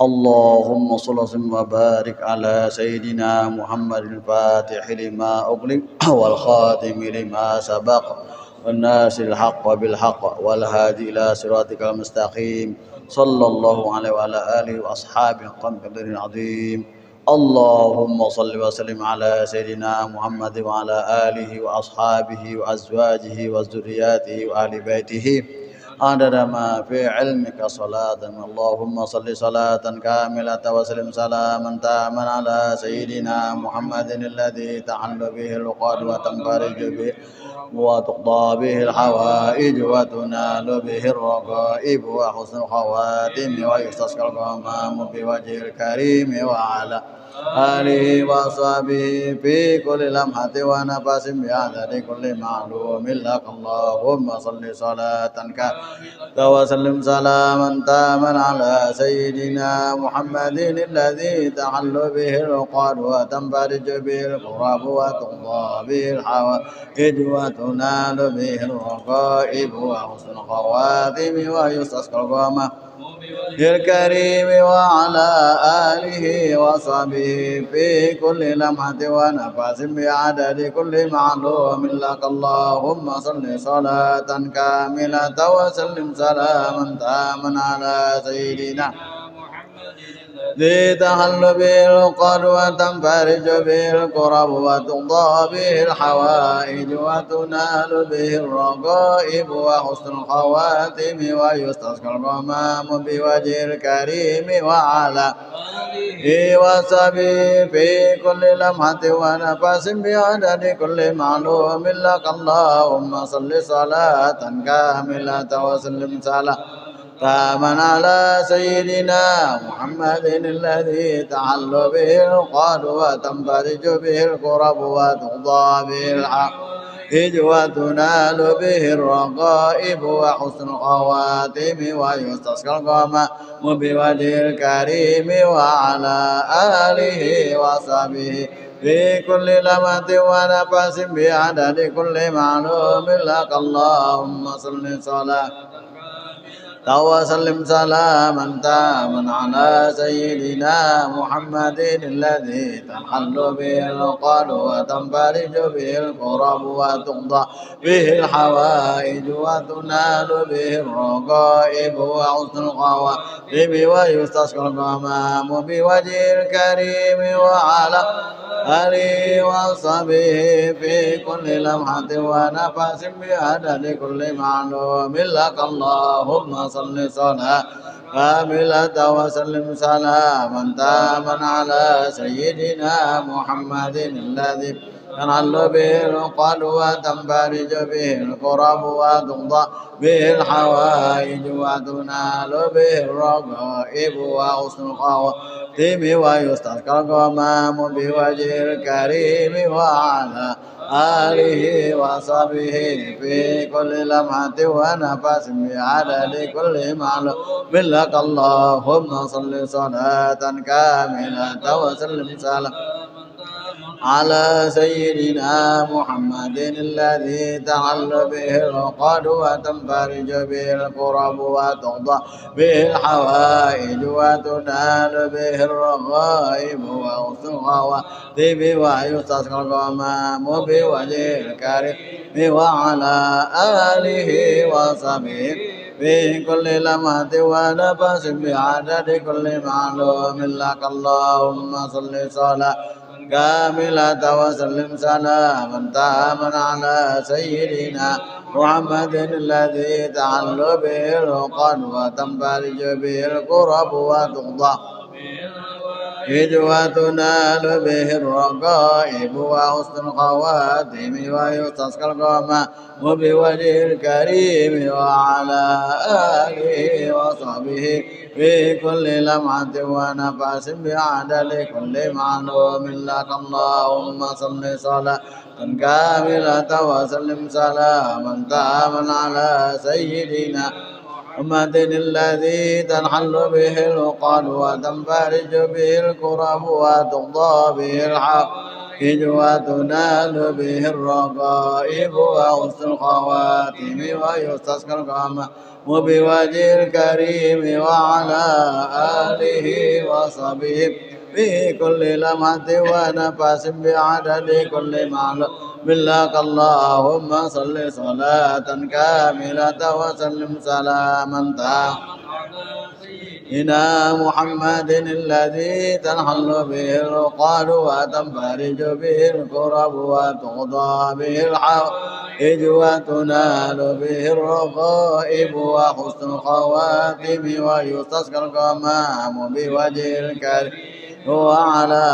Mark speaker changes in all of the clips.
Speaker 1: اللهم صل وسلم وبارك على سيدنا محمد الفاتح لما أغلق والخاتم لما سبق والناصر الحق بالحق والهادي إلى صراطك المستقيم صلى الله عليه وعلى آله وأصحابه قدر عظيم. اللهم صل وسلم على سيدنا محمد وعلى آله وأصحابه وأزواجه وذرياته وأهل بيته عدد ما في علمك صلاة. اللهم صل صلاة كاملة وسلم سلاما تاما على سيدنا محمد الذي تعل به العقد وتنفرج به وتقضى به الحوائج وتنال به الرغائب وحسن الخواتم ويستسقى الغمام بوجه الكريم وعلى آله وصحبه في كل لمحة ونفس بعدد كل معلوم لك. اللهم صل صلاة كاملة وسلم سلاما تاما على سيدنا محمد الذي تحل به العقد وتنفرج به الكرب وتقضى به الحوائج وتنال به الرغائب وحسن الخواتم ويستسقى الغمام الكريم وعلى آله وصحبه في كل لمحة ونفس بعدد كل معلوم لك. اللهم صل صلاة كاملة وسلم سلاما تاما على سيدنا ذي تحل به العقد وتنفرج به الكرب وتقضى به الحوائج وتنال به الرغائب وحسن الخواتم ويستسقى الغمام بوجه الكريم وعلى آله وصحبه في كل لمحة ونفس بعدد كل معلوم لك. اللهم صل صلاة كاملة وسلم سلاما تاما على سيدنا محمد الذي تحل به العقد وتنفرج به الكرب وتقضى به الحوائج وتنال به الرغائب وحسن الخواتم ويستسقى الغمام بوجه الكريم وعلى آله وصحبه في كل لمحة ونفس بعدد كل معلوم لك. اللهم صل صلاة وسلم سلاما تاما على سيدنا محمد الذي تنحل به العقد وتنفرج به الكرب وتقضى به الحوائج وتنال به الرغائب وحسن الخواتم ويستسقى الغمام بوجه الكريم وعلى آله وصحبه في كل لمحة ونفس بعدد كل معلوم لك. اللهم صل صلاة كاملة وسلم سلاما تاما على سيدنا محمد الذي تنحل به العقد وتنفرج به الكرب وتقضى به الحوائج وتنال به الرغائب وحسن الخواتم ويستسقى الغمام بوجه الكريم وعلى آله وصحبه في كل لمحة ونفس بعدد كل معلوم لك. اللهم صل صلاة كاملة وسلم سلاما على سيدنا محمد الذي تعل به العقد وتنفرج به الكرب وتقضى به الحوائج وتنال به الرغائب وحسن الخواتم ويستسقى الغمام بوجه الكريم وعلى آله وصحبه في كل لمحة ونفس بعدد كل معلوم لك. اللهم صل صلاة كاملة وسلم سلاما تاما على سيدنا محمد الذي تعل به العقد وتنفرج به الكرب وتقضى وتنال به الرغائب وحسن الخواتم ويستسقى الغمام بوجه الكريم وعلى آله وصحبه في كل لمحة ونفس بعدد كل معلوم لك. اللهم صل صلاة كاملة وسلم سلاما تاما على سيدنا محمد الذي تنحل به العقد وتنفرج به الكرب وتقضى به الحوائج وتنال به الرغائب وحسن الخواتم ويستسقى الغمام بوجه الكريم وعلى آله وصحبه في كل لمحة ونفس بعدد كل معلوم بالله اللهم صل صلاة كاملة وسلم سلاما تاما إلى محمد الذي تنحل به العقد وتنفرج به الكرب وتقضى به الحوائج وتنال به الرغائب وحسن الخواتم ويستسقى الغمام بوجه الكريم وعلى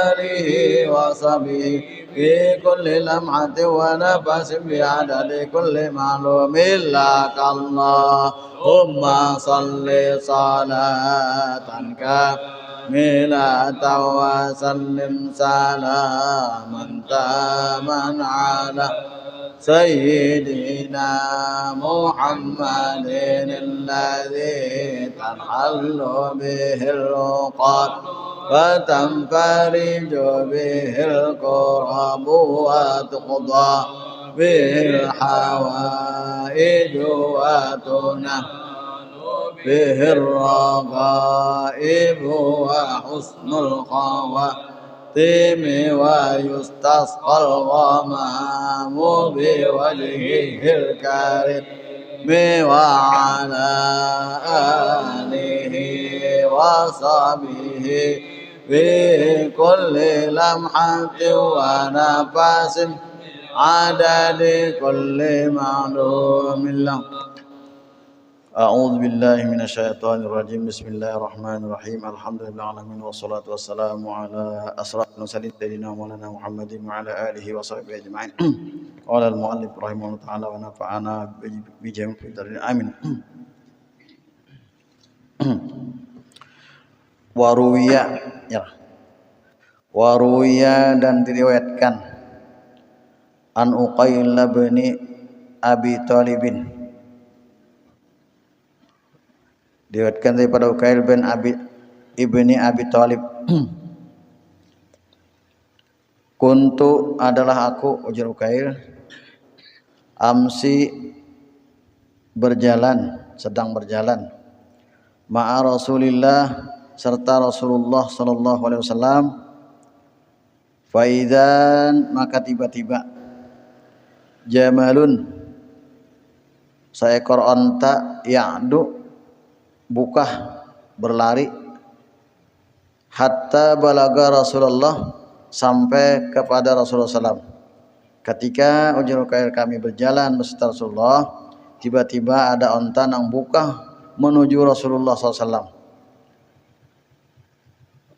Speaker 1: آله وصحبه في كل لمحة ونفس بعدد كل معلوم لك اللهم صل صلاة كاملة وسلم سلاما تاما على سيدنا محمد الذي تنحل به العقد وتنفرج به الكرب وتقضى به الحوائج وتنال به الرغائب وحسن الخواتم ويستسقى الغمام بوجهه الكريم وعلى آله وصحبه في كل لمحة ونفس عدد كل معلوم له. أعوذ بالله من الشيطان الرجيم. بسم الله الرحمن الرحيم. الحمد لله العالمين والصلاة والسلام على أشرف المرسلين سيدنا مولانا محمد وعلى آله وصحبه أجمعين. قال المؤلف رحمه الله تعالى ونفعنا بجميع الدارين آمين. Waruya dan diriwayatkan an Uqail bin Abi Thalibin, diriwayatkan daripada Uqail bin ibni Abi Thalib. Kuntu adalah aku, ujar Uqail, amsi berjalan, sedang berjalan, ma'a Rasulillah serta Rasulullah sallallahu alaihi wasallam. Faidan maka tiba-tiba jamalun seekor onta ya'du bukah berlari hatta balaga Rasulullah sampai kepada Rasulullah SAW. Ketika ujar Uqail kami berjalan beserta Rasulullah, tiba-tiba ada onta yang bukah menuju Rasulullah SAW.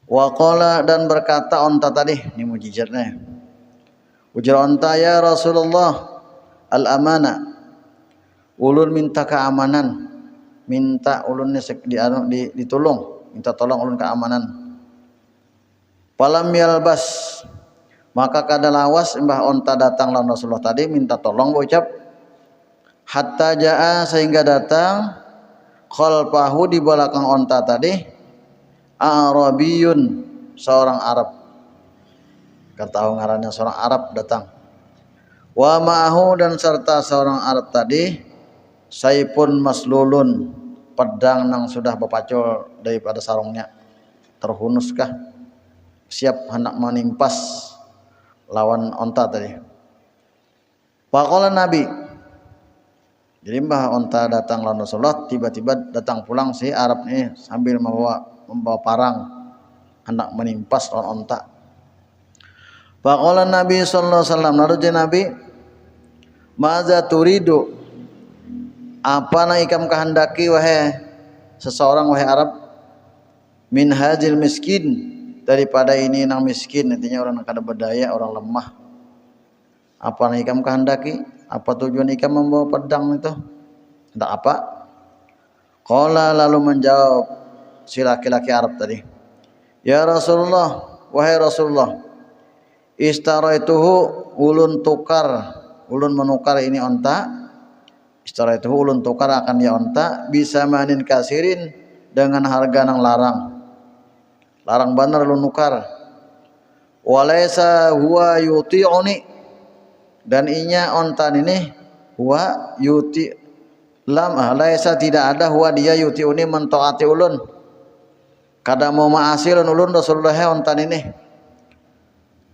Speaker 1: Waqala dan berkata onta tadi, ini mujizatnya. Ujar onta, ya Rasulullah, al-amana, ulun minta keamanan, minta ulun ditolong, minta tolong ulun keamanan. Falam yalbas, maka kada lawas mbah onta datang lawan Rasulullah tadi minta tolong bocap. Hatta jaa sehingga datang khalfahu di belakang onta tadi Arabiyun seorang Arab. Kata ngarannya seorang Arab datang. Wa ma'ahu dan serta seorang Arab tadi saipun maslulun, pedang nang sudah bepacul daripada sarungnya. Terhunuskah siap hendak menimpas lawan onta tadi. Faqala Nabi, jadi mbah onta datang lawan Rasulullah, tiba-tiba datang pulang si Arab ini sambil membawa parang hendak menimpas lawan onta. Faqala Nabi sallallahu alaihi wasallam, naruji Nabi, maza turidu, apa na ikam kehendaki wahai seseorang wahai Arab, min hajil miskin, daripada ini nang miskin, intinya orang kada berdaya, orang lemah. Apa na ikam kehendaki? Apa tujuan ikam membawa pedang itu? Hendak apa? Qala lalu menjawab si laki-laki Arab tadi, ya Rasulullah, wahai Rasulullah, istaraituhu ulun menukar ini onta, istaraituhu ulun tukar akan dia onta, bisa manin kasirin dengan harga nang larang benar ulun nukar. Walaysa huwa yuti'uni, dan inya ontan ini huwa yuti lam laisa tidak ada huwa dia yuti'uni mentaati ulun kada mau ma'asilun ulun Rasulullah ontan ini.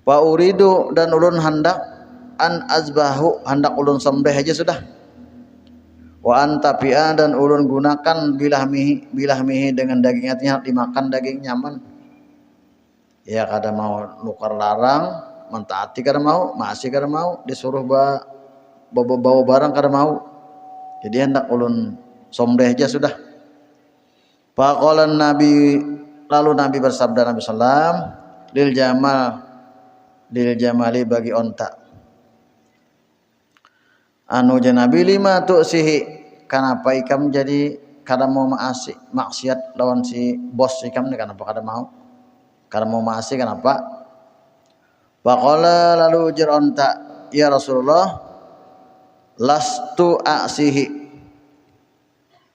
Speaker 1: Wa uridu, dan ulun hendak an azbahu, hendak ulun sembelih aja sudah. Wa antapi'a, dan ulun gunakan bilahmihi dengan dagingnya, dimakan daging nyaman. Ya kada mau nukar larang, mentaati kada mau, maasi kada mau, disuruh bawa barang kada mau. Jadi hendak ulun sembelih aja sudah. Faqala Nabi, lalu Nabi bersabda Nabi sallam, lil jamali bagi onta. Anu Nabi lima tu'sihi, kenapa ikam jadi kada mau maksiat lawan si bos ikam ni, kenapa kada mau? Kada mau maasi kenapa? Faqala, lalu ujar onta, ya Rasulullah, lastu aksihi,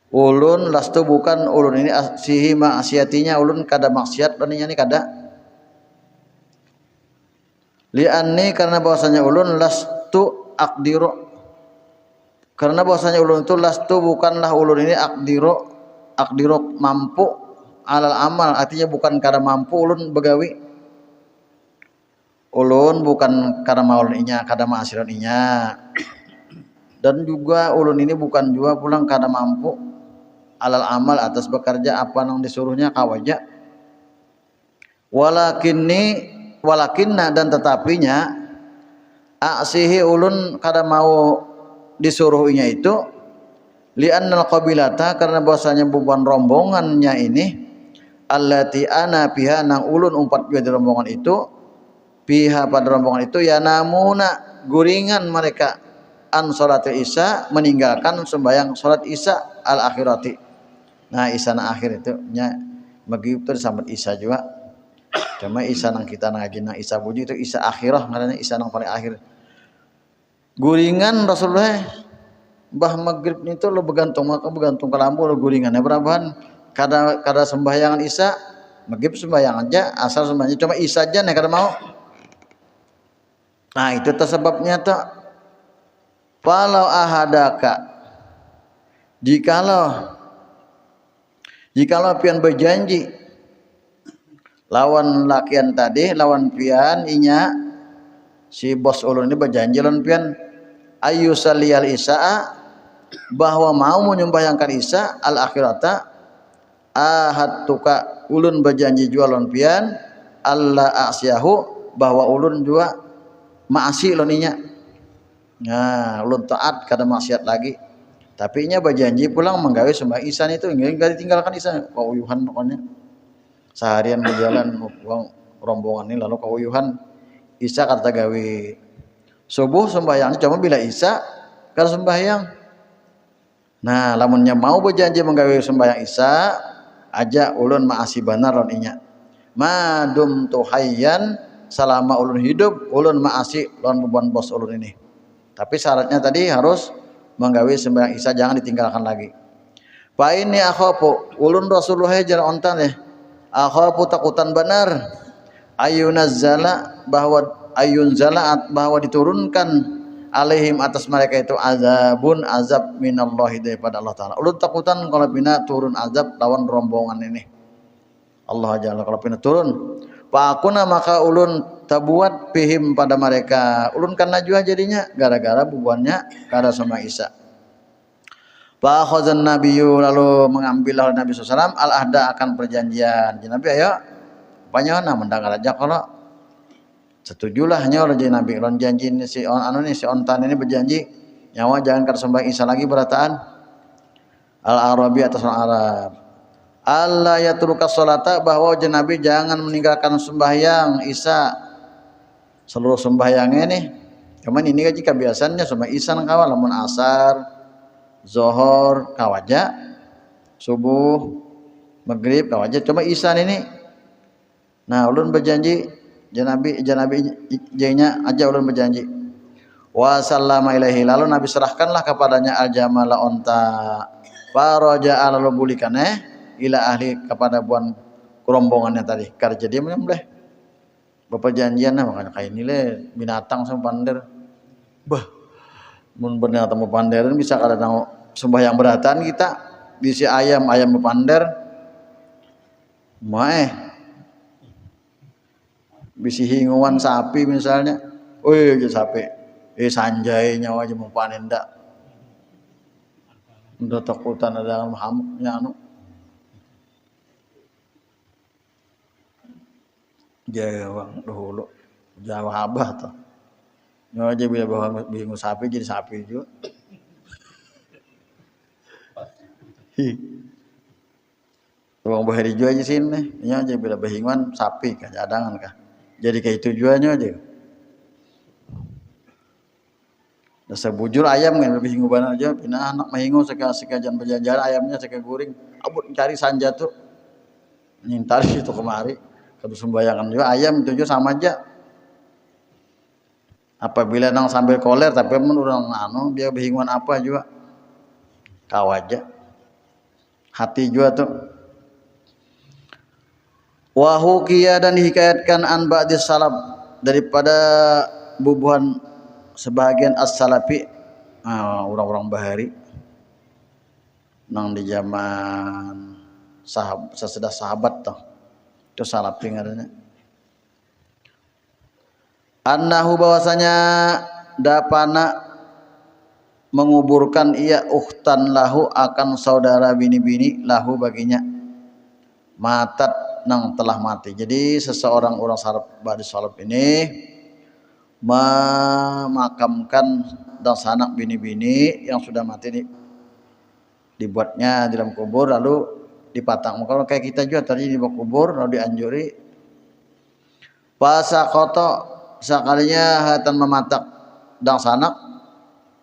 Speaker 1: ulun lastu bukan ulun ini aksihi maksiatinya, ulun kada maksiat laninya ni kada. Li'anni, karena bahwasanya ulun lastu aqdiru, karena bahwasanya ulun itu lastu bukanlah ulun ini aqdiru mampu alal amal, artinya bukan kada mampu ulun begawi. Ulun bukan kada maulun inya, kada maasiron inya, dan juga ulun ini bukan juga pulang kada mampu alal amal atas bekerja apa nang disuruhnya kawaja. Walakinna, dan tetapinya aksihi ulun kada mau disuruhnya itu li'annal qabilata, karena bahwasanya beban rombongannya ini allati ana biha, nang ulun umpat juga di rombongan itu, biha pada rombongan itu, ya namuna guringan mereka an salatil isya, meninggalkan sembahyang salat isya al akhirati. Nah isya na akhir itu nya maghrib itu disambut isya juga, cuma isya nang kita ngaji nang isya buji itu isya akhirah, ngaranna isya nang paling akhir. Guringan Rasulullah bah maghrib itu lo begantung ke lampu lo guringannya berabahan, kada sembahyangan isya, maghrib sembahyang aja, asal sembahyang cuma isya aja nih kada mau. Nah itu sebabnya tuh, falau ahadaka, jikalau pian berjanji lawan lakian tadi, lawan pian inya si bos ulun ini berjanji lawan pian ayu saliyal isya, bahwa mau menyembahyangkan isya al akhirata, ahadtuka, ulun berjanji jualan pian alla asyahu, bahwa ulun juga maasi loninya. Nah ulun taat kada maksiat lagi, tapi nya berjanji pulang menggawe sembahyang isya itu enggak ditinggalkan isya, kauyuhan pokoknya seharian berjalan uang rombongan ini lalu kauyuhan isya kata gawe subuh sembahyang, cuma bila isya kada sembahyang. Nah lamunnya mau berjanji menggawe sembahyang isya aja ulun maasi benar lon inya, madum tuhayyan, selama ulun hidup ulun maasi lawan beban bos ulun ini. Tapi syaratnya tadi harus menggawe sembahyang isya, jangan ditinggalkan lagi. Fa ini akhafu, ulun Rasulullah jar ontan ya, akhafu takutan benar, ayunazzala, bahwa ayunzalaat, bahwa diturunkan alaihim atas mereka itu azab minallahi, daripada Allah Ta'ala. Ulun takutan kalau bina turun azab lawan rombongan ini, Allah Jalla kalau pina turun. Pakuna, maka ulun tabuat pihim pada mereka, ulun kan najwa jadinya gara-gara bubuannya kada sama isya. Fa khazan nabiyyu, lalu mengambil Nabi SAW al ahda, akan perjanjian. Nabi ayo panyona mendengar aja kalau setujulah nyo jadi Nabi lon janji si ontan ini berjanji nyawa jangan kada sembahyang isya lagi berataan al arabi, atas orang Arab. Allah yatruka sholata, bahwa Nabi jangan meninggalkan sembahyang isya, seluruh sembahyangnya nih. Cuman ini kan kebiasaannya sembahyang isya nang kawal, lamun asar, zohor kawaja, subuh, maghrib kawaja, cuma isya ini. Nah ulun berjanji janabi jenya aja ulun berjanji. Wa sallama ilaihi, lalu Nabi serahkanlah kepadanya al jamala, onta. Faraja, lalu bulikan ila ahli, kepada buan rombongannya tadi, karena dia menyembelih. Bapak janjian nah makanya kayak ini le binatang sama pander. Bah, mun bener temu panderan bisa kada sembahyang beratan kita bisi ayam bepander. Mae bisi hinguan sapi misalnya. Wih, sapi. Sanjay nyawa aja mau panen dak. Udah takutan ada hamuknya anu. Jawang dulu. Jawa abah tuh. Nyawa aja bila bawa bingung sapi jadi sapi juga. Tuang bahari juga aja sini. Nyawa aja bila bahingan sapi kah cadangan kah. Jadi kayak tujuannya aja. Dasar bujur ayam kan lebih hingu banget aja. Pina anak mahingu sekajan berjalan ayamnya seka guring. Abut cari sanja tuh. Nyintar itu kemari. Kalau sembayangan juga ayam itu juga sama aja. Apabila nang sambil koler tapi menurang anu dia bingungan apa juga. Kau aja. Hati juga tuh. Wahukia dan dihikayatkan an ba'dis salaf daripada bubuhan sebagian as-salafi orang-orang bahari nang di zaman sesudah sahabat tuh itu salafi ngarana annahu bahwasanya dapana menguburkan ia ukhtan lahu akan saudara bini-bini lahu baginya matat nang telah mati. Jadi seseorang orang salaf ini memakamkan dan sanak bini-bini yang sudah mati dibuatnya di dalam kubur lalu dipatang. Kalau kayak kita juga tadi dibawa kubur lalu dianjuri pasakoto sekalinya hatan mematak dan sanak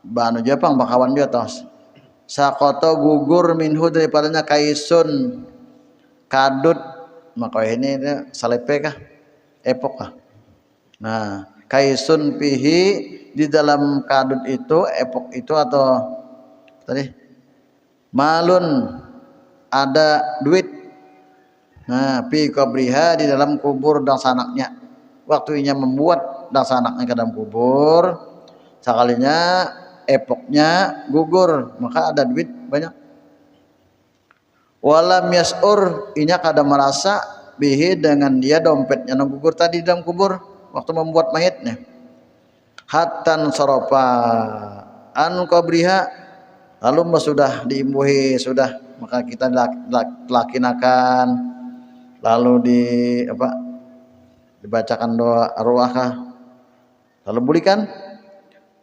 Speaker 1: banu Jepang bakawan dia tos sakoto gugur minhu daripadanya kaisun kadut maka ini salepe kah epok kah nah kaisun pihi di dalam kadut itu epok itu atau tadi malun ada duit nah pi qabriha di dalam kubur dan sanaknya waktunya membuat dan sanaknya ke dalam kubur sekalinya epoknya gugur maka ada duit banyak walam yas'ur inya kada merasa bihi dengan dia dompetnya nang gugur tadi dalam kubur waktu membuat mayatnya hatan soropa an qabriha lalu sudah diimbuhi sudah maka kita lakinakan lalu dibacakan doa arwahah lalu bulikan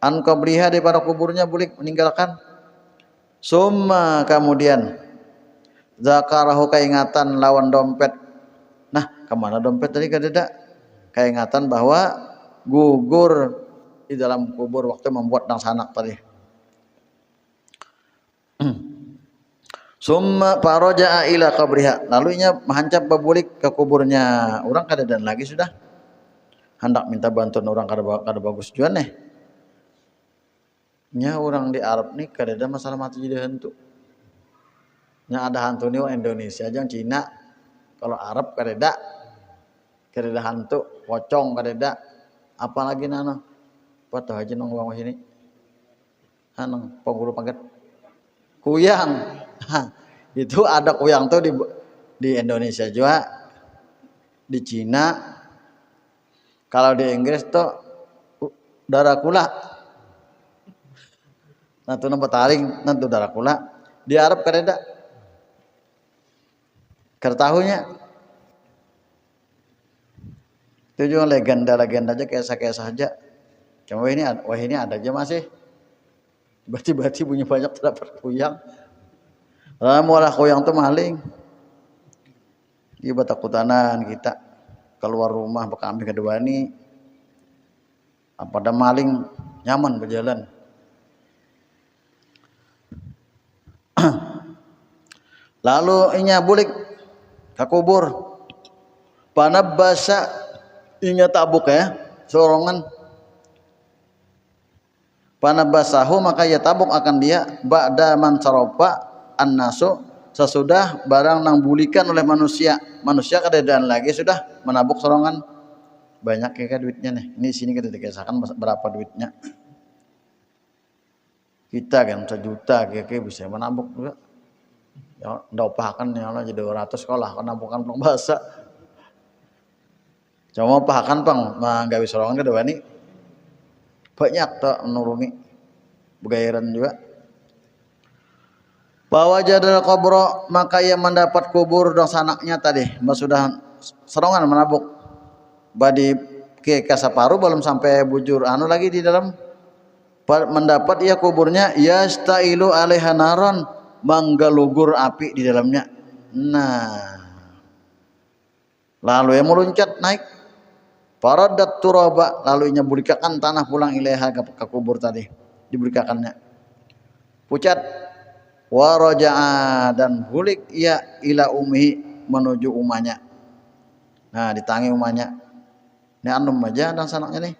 Speaker 1: an qabriha daripada kuburnya bulik meninggalkan summa kemudian zakarahu keingatan lawan dompet. Nah, kemana dompet tadi kadeda? Keingatan bahwa gugur di dalam kubur waktu membuat nang sanak tadi. Summa faraja'a ila qabriha. Lalu nya hancap babulik ke kuburnya. Orang kadedan lagi sudah. Hendak minta bantuan orang kada bagus juan nih. Nya orang di Arab nih kadeda masalah mati jadi hantu. Nya ada hantu nih Indonesia aja Cina kalau Arab kadeda hantu pocong kadeda apalagi nana patah aja nong bawah sini anang pengguru paket kuyang itu ada kuyang tuh di Indonesia juga di Cina kalau di Inggris tuh Dracula nanti nampak taring nanti Dracula di Arab kadeda kertahunya itu juga legenda aja kayak saja cuma ini ada aja masih bati-bati punya banyak terdapat kuyang mualah kuyang tuh maling iba takutanan kita keluar rumah kami kedua ini apa ada maling nyaman berjalan lalu inya bulik ke kubur panabasa inya tabuk ya sorongan panabasahu maka ia tabuk akan dia ba'da man saropa annasu sesudah barang nang bulikan oleh manusia kadadaan lagi sudah menabuk sorongan banyak ya kan duitnya nih. Ini sini kita dikisahkan berapa duitnya. Kita kan 1 juta kayak bisa menambuk juga. Ya ndak upahakan ya Allah jadi 200 sekolah kan nampukan pelong bahasa. Cuma upahakan pang manggawi sorongan ke dewa nih. Banyak tuh menuruni begairan juga. Bahwa jadal kubro maka ia mendapat kubur dan sanaknya tadi. Mbak sudah serongan menabuk. Badi ke kasaparu belum sampai bujur anu lagi di dalam mendapat ia kuburnya yastailu alaiha naron manggalugur api di dalamnya. Nah lalu yang meluncat naik paradat turaba lalu inya burikan tanah pulang ilaiha ke kubur tadi diberikannya pucat waraja'a dan bulik ia ila umhi menuju umanya. Nah ditangi umanya ini anum aja dan sanaknya nih.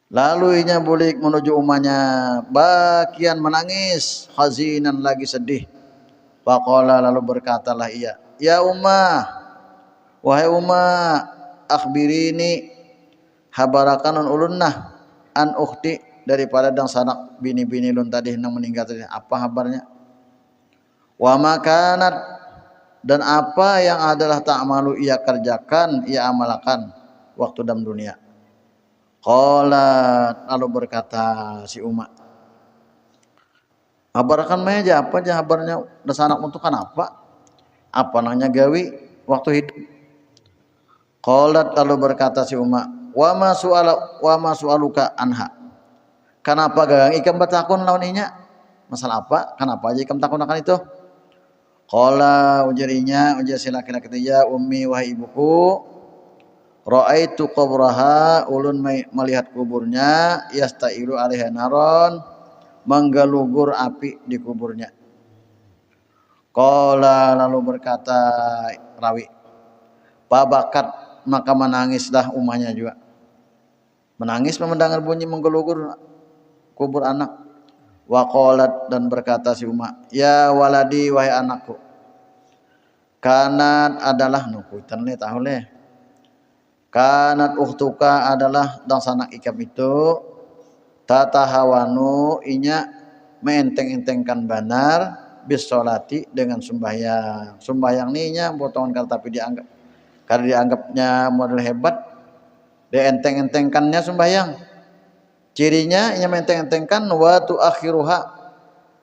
Speaker 1: Lalu inya bulik menuju umanya bakian menangis hazinan lagi sedih. Faqala lalu berkatalah ia ya ummah wahai ummah akhbirini habarakan ulunnah an ukhti daripada dang sanak bini-bini lun tadi yang meninggal tadi apa kabarnya wa makanat dan apa yang adalah ta'malu ia kerjakan ia amalkan waktu dalam dunia. Qalat lalu berkata si Uma habarkan aja apa aja habarnya sanak untuk kan apa nanya gawi waktu hidup. Qalat lalu berkata si Uma wa ma su'aluka anha kenapa gagang ikam batakun lawan inya masalah apa kenapa aja ikam takun akan itu. Qala ujarinya ujar si laki-laki ya ummi wahai ibuku ra'aitu qabraha ulun melihat kuburnya yastailu alaiha naron manggalugur api di kuburnya. Qala lalu berkata rawi pabakat maka menangislah umahnya juga menangis mendengar bunyi menggelugur kubur anak. Wa qalat dan berkata si Uma ya waladi wahai anakku kanat adalah nukutan le tahu le kanat ukhtuka adalah dan sanak ikam itu tatahawanu inya menteng-entengkan banar bis sholati dengan sembahyang ninya potongan kata tapi dianggap karena dianggapnya model hebat dienteng-entengkannya sembahyang. Cirinya inya menteng-entengkan wa tuakhiruha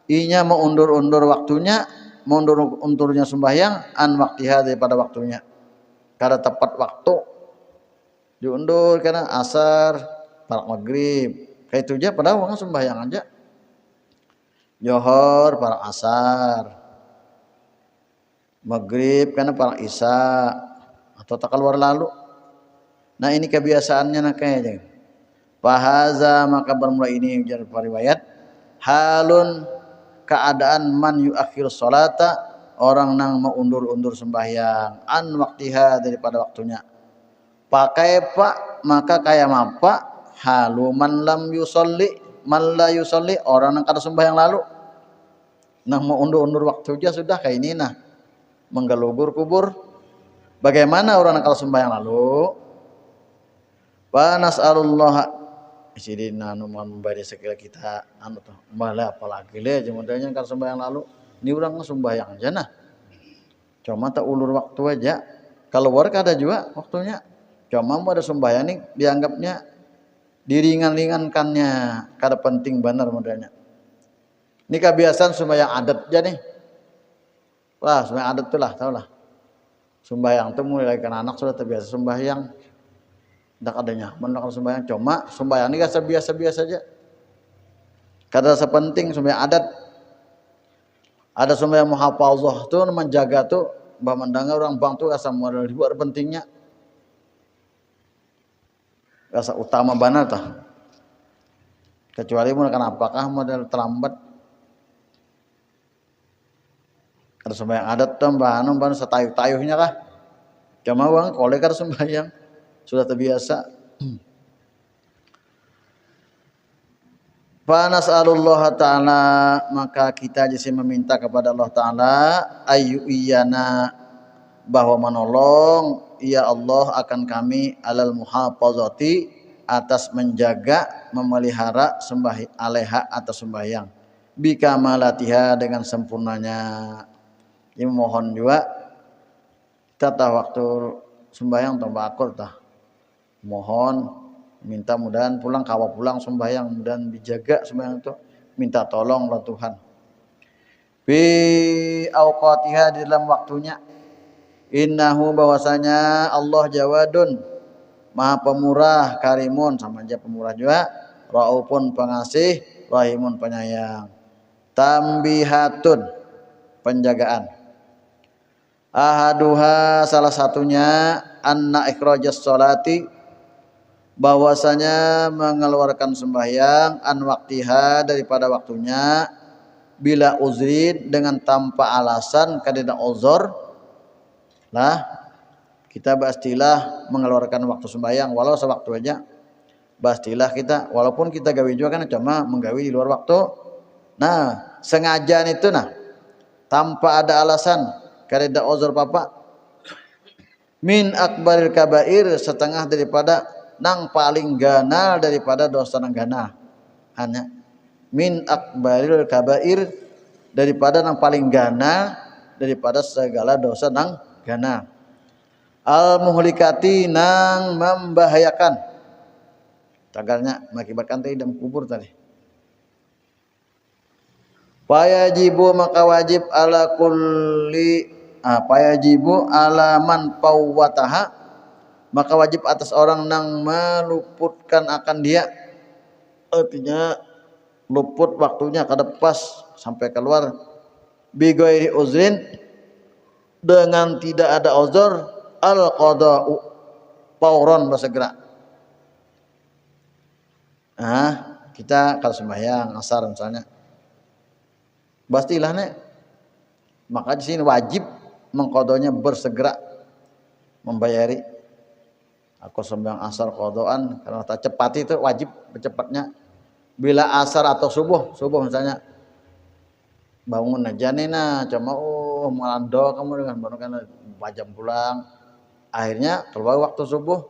Speaker 1: inya mengundur-undur waktunya mengundur-undurnya sembahyang an waktiha daripada waktunya kada tepat waktu diundur karena asar parak maghrib kayak itu aja padahal orang sembahyang aja johor parak asar maghrib karena parak isya atau tak keluar lalu. Nah ini kebiasaannya nak kayaknya fahaza maka bermula ini ujar riwayat halun keadaan man yuakhir sholata orang nang mengundur-undur sembahyang an waktiha daripada waktunya. Pakai pak maka kayak apa halu man lam yusolli man la yusolli orang nang kada sembahyang lalu nang mengundur-undur waktu aja sudah kayak ini nah menggelugur kubur. Bagaimana orang nang kada sembahyang lalu wa nas'alullah isidina anu membari sekira kita anu tuh malah apalagi le jemudanya kan sembahyang lalu ini orang sembahyang aja nah cuma tak ulur waktu aja kalau war kada juga waktunya cuma mau ada sembahyang nih dianggapnya diringan-ringankannya kada penting benar modelnya ini kebiasaan sembahyang adat aja nih wah sembahyang adat tuh lah tau lah sembahyang tuh mulai kan anak sudah terbiasa sembahyang tidak ada nyaman kalau sembahyang cuma sembahyang ini kan biasa-biasa aja kada sepenting sembahyang adat ada sembahyang muhafazah tuh menjaga tuh bah mendengar orang bang tuh asa modal luar pentingnya asa utama benar tah kecuali mun kan apakah modal terlambat ada sembahyang adat tuh bah anu setayuh-tayuhnya kah cuma uang kolek kada sembahyang sudah terbiasa. Fa nas'alullah ta'ala maka kita jadi meminta kepada Allah Ta'ala ayu iyana bahwa menolong ya Allah akan kami alal muhafazati atas menjaga memelihara alaiha atas sembahyang bika malatiha dengan sempurnanya. Ini mohon juga kita waktu sembahyang tambah akur tah mohon minta mudahan pulang kawa pulang sembahyang dan dijaga sembahyang itu minta tolong lah Tuhan bi auqatiha di dalam waktunya. Innahu bahwasanya Allah Jawadun Maha Pemurah, Karimun sama aja pemurah juga, Raufun pengasih, Rahimun penyayang. Tambihatun penjagaan. Ahaduha salah satunya anna ikhrajas sholati bahwasanya mengeluarkan sembahyang an waktiha daripada waktunya bila uzrin dengan tanpa alasan kadida uzur lah kita pastilah mengeluarkan waktu sembahyang walau sewaktu aja pastilah kita walaupun kita gawe juga kan cuma menggawi di luar waktu. Nah sengaja itu nah tanpa ada alasan kadida uzur papa min akbaril kabair setengah daripada nang paling ganal daripada dosa nang ganal hanya min akbaril kabair daripada nang paling ganal daripada segala dosa nang ganal al muhlikati nang membahayakan tagarnya mengakibatkan tadi dalam kubur tadi. Payajibu maka wajib ala kulli payajibu ala man pawwataha maka wajib atas orang nang meluputkan akan dia artinya luput waktunya kadepas sampai keluar bigoiri uzrin dengan tidak ada uzur al qada'u pauron bersegera. Kita kalau sembahyang asar misalnya pastilah nek maka di sini wajib mengqadanya bersegera membayari. Aku sembahyang asar qadaan karena tak cepat itu wajib bercepatnya. Bila asar atau subuh misalnya bangun aja nih nah cuma melando kamu dengan baru kan jam pulang akhirnya keluar waktu subuh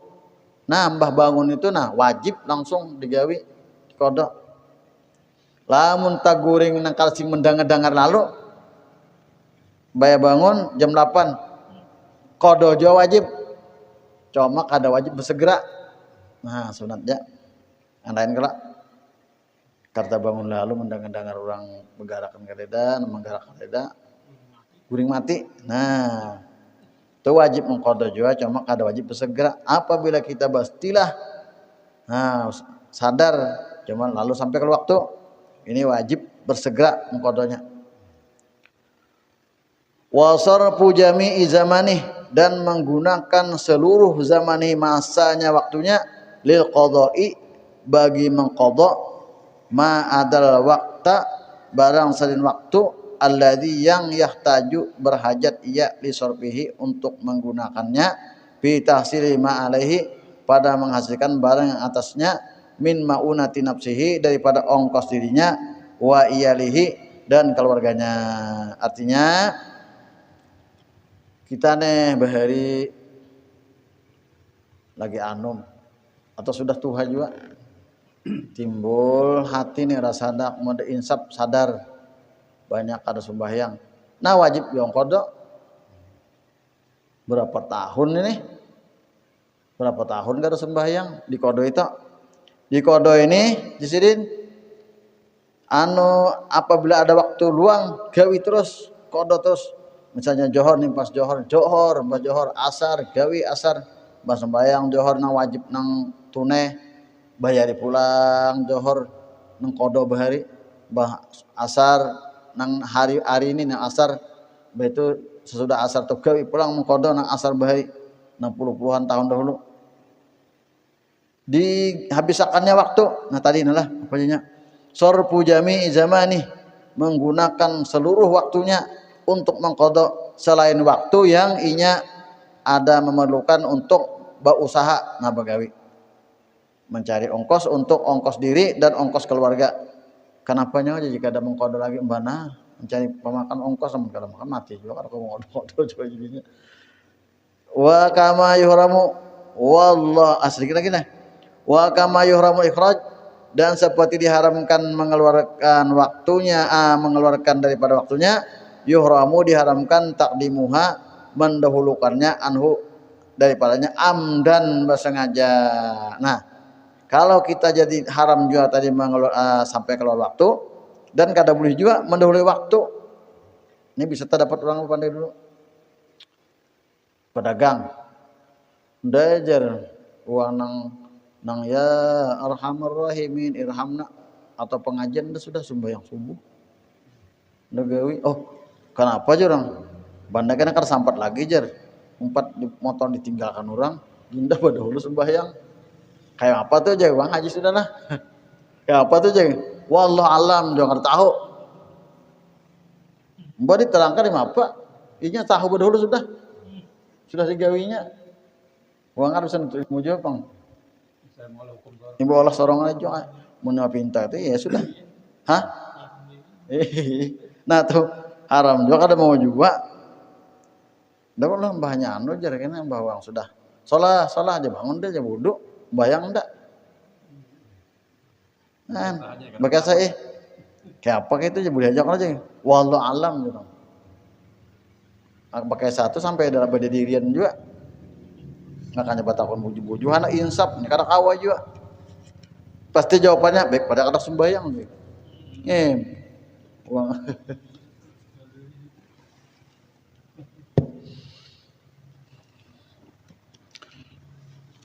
Speaker 1: nah mbah bangun itu nah wajib langsung digawi kodok lamun taguring nang kalsing mendengar lalu bayar bangun jam 8 kodok jo wajib cuma kada wajib bersegera nah sunatnya yang lain kelak karta bangun lalu mendengar orang menggarakan kadeda menggarakkan kadeda guring mati nah itu wajib mengqadha juga cuma kada wajib bersegera apabila kita pastilah nah sadar cuma lalu sampai ke waktu ini wajib bersegera mengqadhanya. Wa sarfu jami'i zamanih dan menggunakan seluruh zamani masanya waktunya lil qadha'i bagi mengqadha ma adal waqta barang salin waktu alladzi yang yahtaju berhajat ia li sarfihi untuk menggunakannya bi tahsili ma alaihi pada menghasilkan barang yang atasnya min maunati nafsihi daripada ongkos dirinya wa iyalihi dan keluarganya. Artinya kita nih bahari lagi anum atau sudah tua juga timbul hati nih rasa hendak mode insaf sadar banyak ada sembahyang nah wajib yang kodok berapa tahun ini berapa tahun kada sembahyang di kodo itu di kodo ini disidin apabila ada waktu luang gawi terus kodo terus misalnya johor nih pas johor mbah johor asar gawi asar mbah sembahyang johor nang wajib nang tunai bayari pulang johor nang kodo bahari bah asar nang hari ini nang asar bah itu sesudah asar tuh gawi pulang mengkodo nang asar bahari nang puluhan tahun dahulu dihabisakannya waktu nah tadi nalah apanya sorfu jami'i zamani menggunakan seluruh waktunya untuk mengkodo selain waktu yang inya ada memerlukan untuk berusaha nah bagawi mencari ongkos untuk ongkos diri dan ongkos keluarga. Kenapanya aja jika ada mengkodo lagi mbana mencari pemakan ongkos sama kalau makan mati juga kalau mau kodo juga jadinya. Wa kama yuhramu wallah asli lagi nah. Wa kama yuhramu ikhraj dan seperti diharamkan mengeluarkan waktunya mengeluarkan daripada waktunya, yuhramu diharamkan takdimuha mendahulukannya anhu daripadanya amdan bersengaja. Nah, kalau kita jadi haram juga tadi sampai keluar waktu dan kada boleh juga mendahului waktu. Ini bisa terdapat orang pandai dulu. Pedagang dajar uang nang ya arhamar rahimin irhamna atau pengajian sudah sembahyang subuh negawi kenapa aja orang bandar kan sampat lagi jar umpat di motor ditinggalkan orang indah pada hulu sembahyang kayak apa tuh aja bang haji sudah lah kayak apa tuh aja wallah alam jangan tahu mbak diterangkan lima apa inya tahu pada hulu sudah digawinya uang harus ilmu jawab bang ibu Allah sorong aja mun pinta itu ya sudah hah nah tuh haram juga kada mau juga dapat lah mbahnya anu jar kena mbah uang sudah salah aja bangun dia aja wudu bayang ndak kan bekas saya kayak apa itu aja boleh ajak aja wallahu alam gitu pakai satu sampai dalam berdirian juga makanya batakon buju-buju anak insaf ini kada kawa juga pasti jawabannya baik pada kada sembahyang uang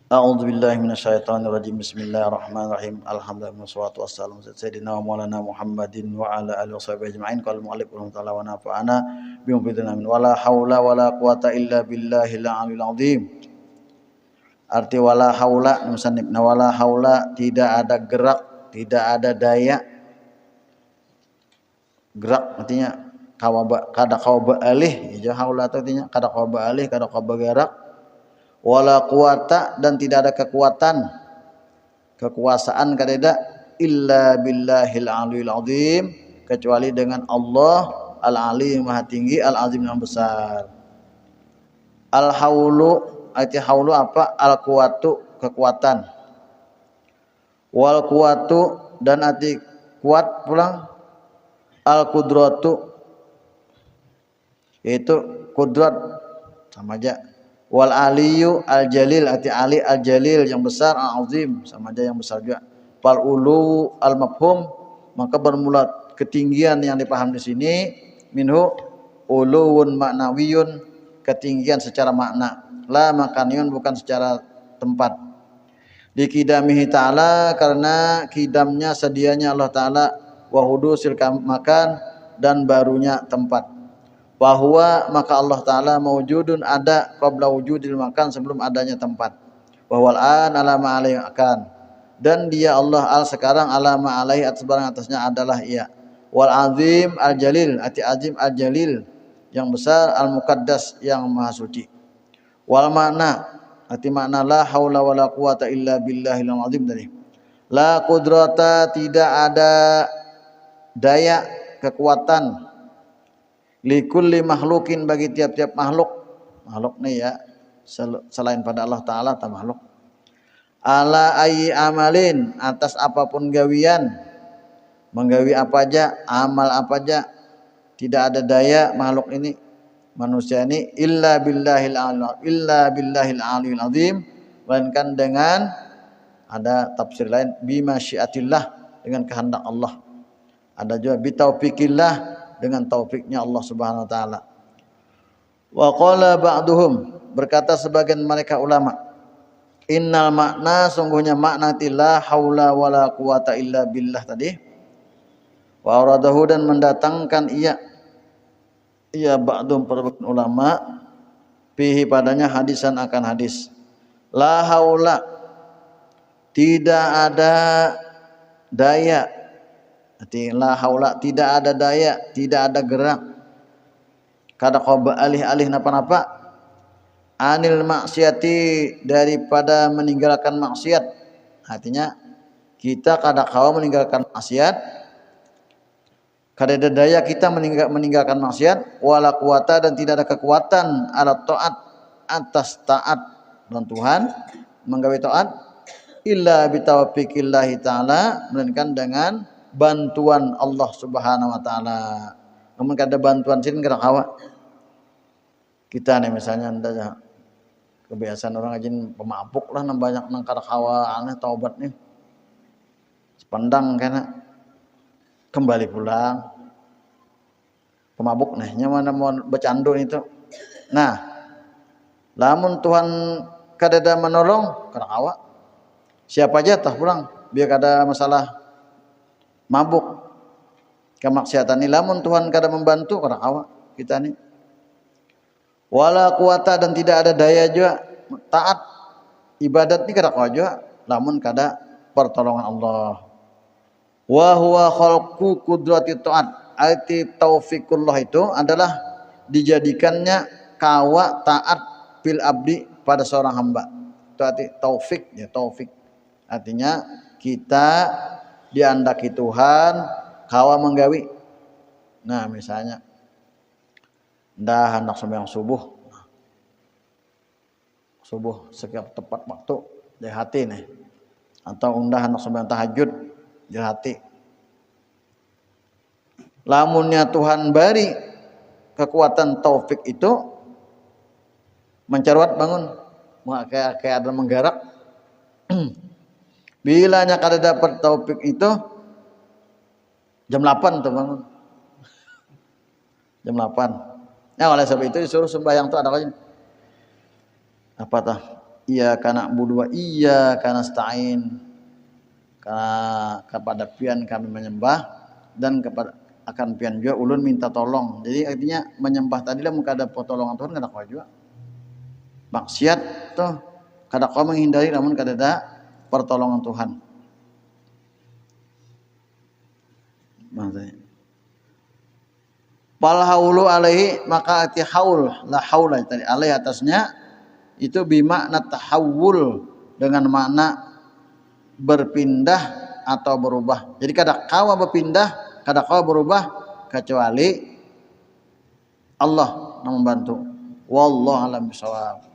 Speaker 1: A'udzubillahi minasyaitonirrajim. Bismillahirrahmanirrahim. Alhamdulillah wassalatu wassalamu ala sayyidina wa maulana Muhammadin wa ala alihi washabihi ajma'in. Qala mu'allif rahimahullah wa nafa'ana bima fi dzalamin. Wala haula wala quwata illa billahil aliyil azim. Arti wala haula musannif wala haula tidak ada gerak, tidak ada daya. Gerak artinya kada kawa alih, ya haula artinya kada kawa alih, kada kawa gerak. Wala quwata dan tidak ada kekuasaan kadeda illa billahil aliyil azim kecuali dengan Allah al-ali maha tinggi al-azim yang besar. Al-haulu arti haulu apa? Al-quwatu kekuatan. Wal quwatu dan arti kuat pulang al-qudratu yaitu kudrat sama aja. Wal aliyu al jalil arti ali al jalil yang besar al azim sama aja yang besar juga. Fal ulu al mafhum maka bermula ketinggian yang dipaham di sini minhu uluun maknawiyun ketinggian secara makna la makaniyun bukan secara tempat. Di kidamihi ta'ala karena kidamnya sedianya Allah Ta'ala wa hudusil makan dan barunya tempat. Bahwa maka Allah Ta'ala mawjudun ada qabla wujudil makan sebelum adanya tempat. Wahwal an alama alaihi akan dan dia Allah al sekarang alama alaihi atas barang atasnya adalah ia. Wal azim al jalil arti azim al jalil yang besar al muqaddas yang maha suci. Wal makna arti makna la haula wala quwata illa billahil azim tadi. La qudrata tidak ada daya kekuatan likulli makhlukin bagi tiap-tiap makhluk nih ya selain pada Allah Ta'ala atau makhluk ala ayyi amalin atas apapun gawian menggawi apa aja amal apa aja tidak ada daya makhluk ini manusia ini illa billahil aliyil azim melainkan dengan ada tafsir lain bimasyiatillah dengan kehendak Allah ada juga bitaufikillah dengan taufiknya Allah Subhanahu wa taala. Wa qala ba'duhum berkata sebagian mereka ulama innal makna sungguhnya makna la haula wala quwata illa billah tadi wa aradahu dan mendatangkan ia ba'dhum para ulama fihi padanya hadisan akan hadis la haula tidak ada daya arti la haula tidak ada daya, tidak ada gerak. Kada qoba alih-alih napa-napa anil maksiati daripada meninggalkan maksiat. Artinya kita kada kawa meninggalkan maksiat. Kada ada daya kita meninggalkan maksiat wala quwata dan tidak ada kekuatan ala taat atas taat dan Tuhan menggawe taat illa bitaufiqillahi taala melainkan dengan bantuan Allah Subhanahu wa taala. Namun kada bantuan sini gerak awak. Kita nih misalnya anda kebiasaan orang ajin pemabuk lah banyak nang kada hawa aneh taubat nih. Sepandang kena kembali pulang. Pemabuk nih nyaman mau bercandu itu. Nah, lamun Tuhan kada menolong kada awak. Siapa aja tah pulang biar kada masalah mabuk kemaksiatan ini lamun Tuhan kada membantu kada awak kita nih wala kuwata dan tidak ada daya juga taat ibadat ni kada kuat juga lamun kada pertolongan Allah wa huwa khalqu qudrati taat arti taufiqullah itu adalah dijadikannya kawa taat fil abdi pada seorang hamba itu arti taufik ya taufik artinya kita diandaki Tuhan kawa menggawi. Nah misalnya dah hendak sembahyang subuh setiap tepat waktu di hati nih atau undah hendak sembahyang tahajud di hati lamunnya Tuhan beri kekuatan taufik itu mencarwat bangun kayak ada menggerak bilanya kada dapat taufik itu jam 8 tuh bangun. Jam 8. Nah, oleh sebab itu disuruh sembahyang tuh ada apa tah? Iya kana budua iya kana stain. Karena kepada pian kami menyembah dan kepada akan pian juga ulun minta tolong. Jadi artinya menyembah tadi lah muka ada pertolongan Tuhan kada kuat juga. Maksiat tuh kada kau menghindari namun kada ada pertolongan Tuhan. Maksudnya. Fal haulu alaihi maka arti haul la haula tadi alaihi atasnya itu bimakna tahawul dengan makna berpindah atau berubah. Jadi kada kawa berpindah, kada kawa berubah kecuali Allah yang membantu. Wallahu a'lam bishawab.